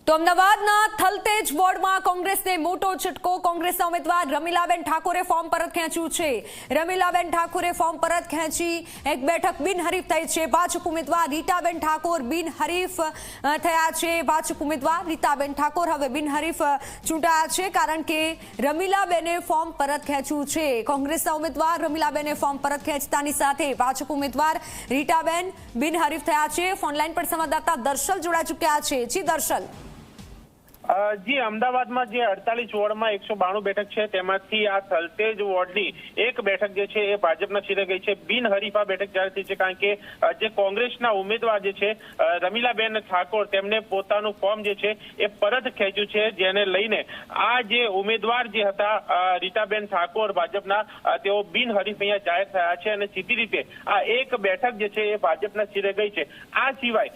તો અમદાવાદના થલતેજ વોર્ડમાં કોંગ્રેસને મોટો ઝટકો. કોંગ્રેસના ઉમેદવાર રમીલાબેન ઠાકોરે ફોર્મ પરત ખેંચ્યું છે. રમીલાબેન ઠાકોરે ફોર્મ પરત ખેંચી એક બેઠક બિનહરીફ થઈ છે. ભાજપ ઉમેદવાર રીટાબેન ઠાકોર બિનહરીફ થયા છે. ભાજપ ઉમેદવાર રીટાબેન ઠાકોર હવે બિનહરીફ ચૂંટાયા છે કારણ કે રમીલાબેને ફોર્મ પરત ખેંચ્યું છે. કોંગ્રેસના ઉમેદવાર રમીલાબેને ફોર્મ પરત ખેંચતાની સાથે ભાજપ ઉમેદવાર રીટાબેન બિનહરીફ થયા છે. ફોનલાઈન પર સંવાદદાતા દર્શલ જોડાઈ ચૂક્યા છે. જી દર્શલ. જી, અમદાવાદમાં જે 48 વોર્ડમાં 192 બેઠક છે તેમાંથી આ થલતેજ વોર્ડની એક બેઠક જે છે એ ભાજપના છેડે ગઈ છે. બિનહરીફ આ બેઠક જાહેર થઈ છે કારણ કે જે કોંગ્રેસના ઉમેદવાર જે છે રમીલાબેન ઠાકોર તેમને પોતાનું ફોર્મ જે છે એ પરત ખેંચ્યું છે, જેને લઈને આ જે ઉમેદવાર જે હતા રીટાબેન ઠાકોર ભાજપના તેઓ બિનહરીફ અહીંયા જાહેર થયા છે અને સીધી રીતે આ એક બેઠક જે છે એ ભાજપના છેડે ગઈ છે. આ સિવાય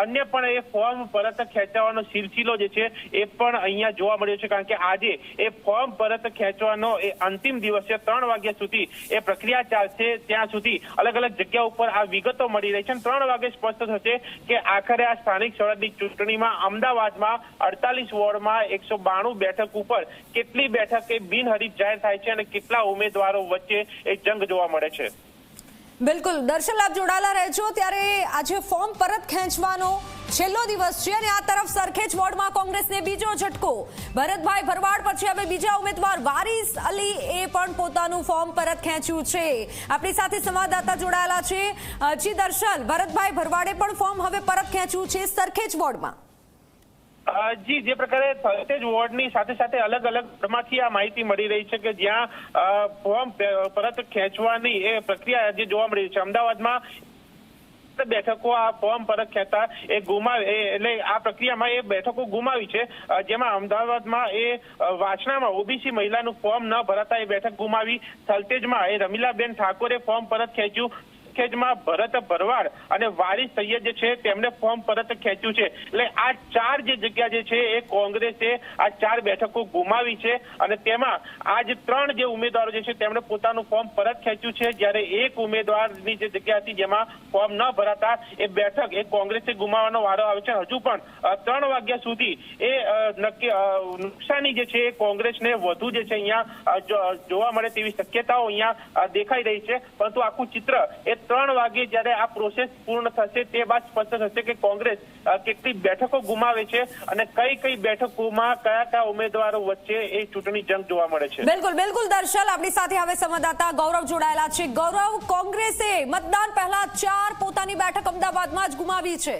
અન્ય પણ એ ફોર્મ પરત ખેંચવાનો સિલસિલો જે છે એ પણ અહીંયા જોવા મળ્યો છે કારણ કે આજે એ ફોર્મ પરત ખેંચવાનો એ અંતિમ દિવસ છે. 3 વાગ્યા સુધી એ પ્રક્રિયા ચાલશે. ત્યાં સુધી અલગ અલગ જગ્યા ઉપર આ વિગતો મળી રહી છે. 3 વાગે સ્પષ્ટ થશે કે આખરે આ સ્થાનિક સ્વરાજની ચૂંટણીમાં અમદાવાદમાં 48 વોર્ડમાં 192 બેઠક ઉપર કેટલી બેઠક એ બિનહરીફ જાહેર થાય છે અને કેટલા ઉમેદવારો વચ્ચે એક જંગ જોવા મળે છે. બિલકુલ દર્શલ, આપ જોડાયેલા રહેજો. ત્યારે આજે ફોર્મ પરત ખેંચવાનો છેલ્લો દિવસ છે અને આ તરફ સરખેજ વોર્ડમાં કોંગ્રેસને બીજો ઝટકો. ભરતભાઈ ભરવાડ પછી હવે બીજા ઉમેદવાર વારિસ અલી એ પણ પોતાનું ફોર્મ પરત ખેંચ્યું છે. આપણી સાથે સંવાદદાતા જોડાયેલા છે. જી દર્શલ, ભરતભાઈ ભરવાડે પણ ફોર્મ હવે પરત ખેંચ્યું છે સરખેજ વોર્ડમાં. જી, જે પ્રકારે થલતેજ વોર્ડની સાથે સાથે અલગ અલગ વોર્ડમાંથી આ માહિતી મળી રહી છે કે જ્યાં ફોર્મ પરત ખેંચવાની એ પ્રક્રિયા જે જોવા મળી રહી છે. અમદાવાદમાં બેઠકો આ ફોર્મ પરત ખેંચતા એ ગુમાવી એટલે આ પ્રક્રિયામાં એ બેઠકો ગુમાવી છે. જેમાં અમદાવાદમાં એ વાસણામાં ઓબીસી મહિલાનું ફોર્મ ન ભરાતા એ બેઠક ગુમાવી. થલતેજમાં એ રમીલાબેન ઠાકોરે ફોર્મ પરત ખેંચ્યું. માં ભરત ભરવાડ અને વારિસ સૈયદ જે છે તેમણે ફોર્મ પરત ખેંચ્યું છે. એટલે આ 4 જે જગ્યા જે છે એ કોંગ્રેસે આ 4 બેઠકો ગુમાવી છે અને તેમાં આ જે 3 જે ઉમેદવારો જે છે તેમણે પોતાનું ફોર્મ પરત ખેંચ્યું છે, જ્યારે એક ઉમેદવારની જે જગ્યા હતી જેમાં ફોર્મ ન ભરાતા એ બેઠક એ કોંગ્રેસે ગુમાવવાનો વારો આવે છે. હજુ પણ 3 વાગ્યા સુધી એ નુકસાની જે છે એ કોંગ્રેસને વધુ જે છે અહીંયા જોવા મળે તેવી શક્યતાઓ અહીંયા દેખાઈ રહી છે. પરંતુ આખું ચિત્ર એ 3 વાગે જ્યારે આ પ્રોસેસ પૂર્ણ થશે તે બાદ સ્પષ્ટ થશે કે કોંગ્રેસ કેટલી બેઠકો ગુમાવે છે અને કઈ બેઠકોમાં કયા ઉમેદવારો વચ્ચે એ ચૂંટણી જંગ જોવા મળે છે. બિલકુલ દર્શલ, આપણી સાથે હવે સંવાદદાતા ગૌરવ જોડાયેલા છે. ગૌરવ, કોંગ્રેસે મતદાન પહેલા 4 પોતાની બેઠક અમદાવાદમાં જ ગુમાવી છે.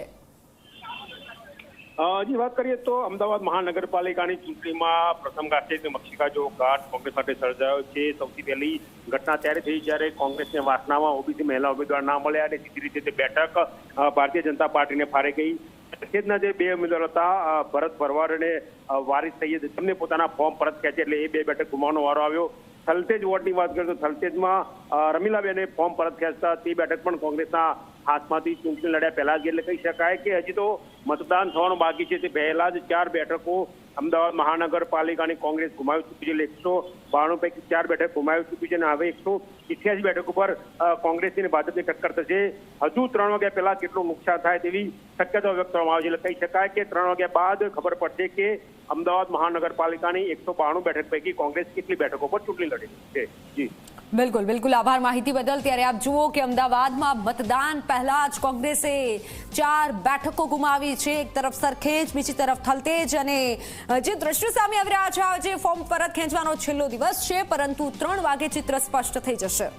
હજી વાત કરીએ તો અમદાવાદ મહાનગરપાલિકાની ચૂંટણીમાં પ્રથમ ઘાટ મક્ષિકા જો ઘાટ કોંગ્રેસ માટે સર્જાયો છે. સૌથી પહેલી ઘટના ત્યારે થઈ જ્યારે કોંગ્રેસને વાસણામાં ઓબીસી મહિલા ઉમેદવાર ના મળ્યા અને સીધી રીતે તે બેઠક ભારતીય જનતા પાર્ટીને ફાળે ગઈ. સરખેજના જે 2 ઉમેદવાર હતા ભરત ભરવાડ અને વારિસ સૈયદ તેમને પોતાના ફોર્મ પરત ખેંચે એટલે એ 2 બેઠક ગુમાવવાનો વારો આવ્યો. થલતેજ વોર્ડની વાત કરીએ તો થલતેજમાં રમીલાબેને ફોર્મ પરત ખેંચતા તે બેઠક પણ કોંગ્રેસના હાથમાંથી ચૂંટણી લડ્યા પહેલા જ, એટલે કહી શકાય કે હજી તો મતદાન થવાનું બાકી છે. તે પહેલા જ 4 બેઠકો અમદાવાદ મહાનગરપાલિકાની કોંગ્રેસ ગુમાવી ચૂકી છે. 192 પૈકી 4 બેઠક ગુમાવી ચૂકી છે અને હવે 188 બેઠક ઉપર કોંગ્રેસની અને ભાજપની ટક્કર થશે. હજુ 3 વાગ્યા પહેલા કેટલું નુકસાન થાય તેવી શક્યતાઓ વ્યક્ત કરવામાં આવે છે. એટલે કહી શકાય કે 3 વાગ્યા બાદ ખબર પડશે કે અમદાવાદ મહાનગરપાલિકાની 192 બેઠક પૈકી કોંગ્રેસ કેટલી બેઠકો પર ચૂંટણી લડે છે. જી બિલકુલ આભાર માહિતી બદલ. ત્યારે આપ જુઓ કે અમદાવાદમાં મતદાન પહેલા જ કોંગ્રેસે 4 બેઠકો ગુમાવી છે. એક તરફ સરખેજ, બીજી તરફ થલતેજ અને જે દ્રશ્ય સામે આવી રહ્યા છે આજે ફોર્મ પરત ખેંચવાનો છેલ્લો દિવસ છે, પરંતુ 3 વાગે ચિત્ર સ્પષ્ટ થઈ જશે.